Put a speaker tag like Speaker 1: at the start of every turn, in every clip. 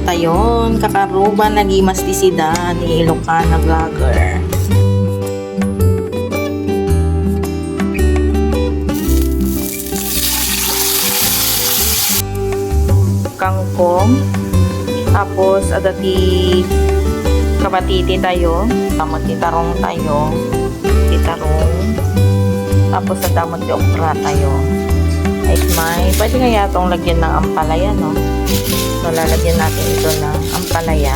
Speaker 1: tayon, kakaruban nagimas di sida ni Ilocana vlogger. Kangkong, tapos adati kabatiti tayo, tamot titarong tayo, tapos sa damot di okra tayo. Ay pwede kaya itong lagyan ng ampalaya, no? So lalagyan natin ito ng ampalaya.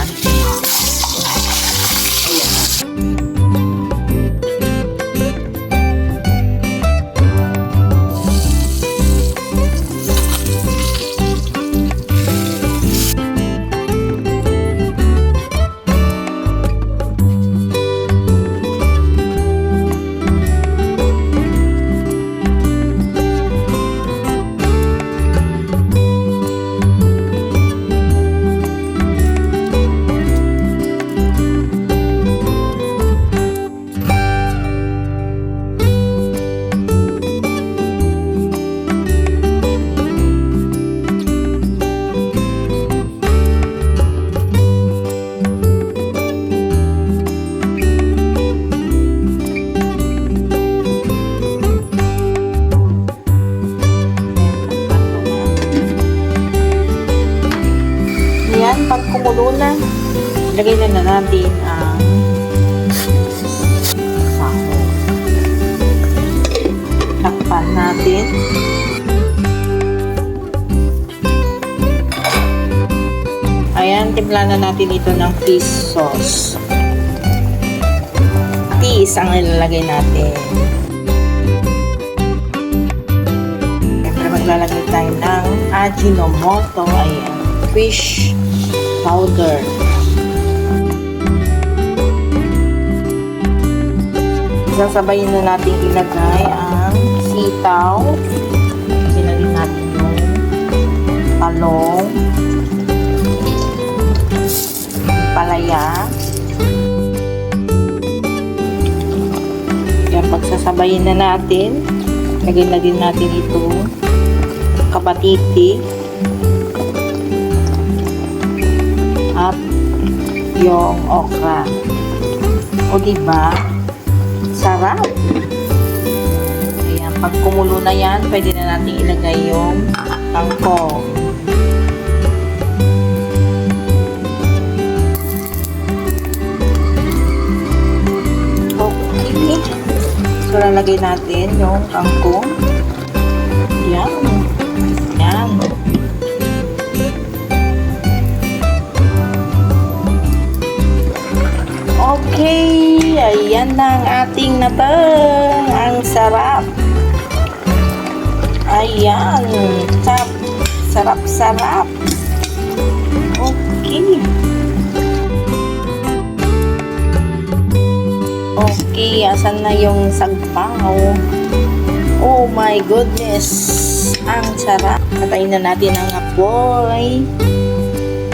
Speaker 1: Pag kumulo na, lagay na natin ang sahog. Takpan natin. Ayan, timpla na natin ito ng fish sauce. Fish ang ilalagay natin. Siyempre maglalagay tayo ng Ajinomoto. Ayan, fish powder. Sasabayin na natin ilagay ang sitaw. Sinalin natin yung talong, palaya. Yan, pagsasabayin na natin, lagyan na din natin itong kabatiti at yung okra. O diba? Sarap! Ayan, pag kumulo na yan, pwede na natin ilagay yung kangkong. Okay. So, lalagay natin yung kangkong. Yan. Yan. Okay, ayan na ang ating natang. Ang sarap. Ayan. Sarap. Okay. Okay, asan na yung sagpaw? Oh my goodness. Ang sarap. Patayin na natin ang apoy.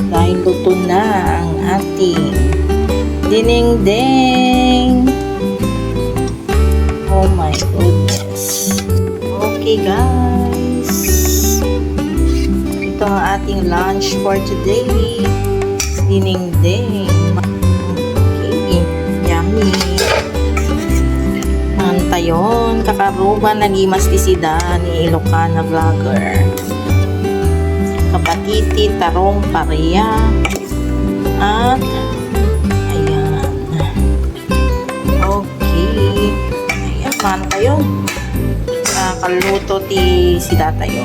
Speaker 1: Dahil luto na ang ating ding-ding. Oh my goodness. Okay guys. Ito ang ating lunch for today. Ding-ding. Okay. Yummy. Tayon, kakaruban nagimas di sida ni Ilocana vlogger. Kabatiti, tarong, pareya. At man tayo nakaluto ti sida tayo.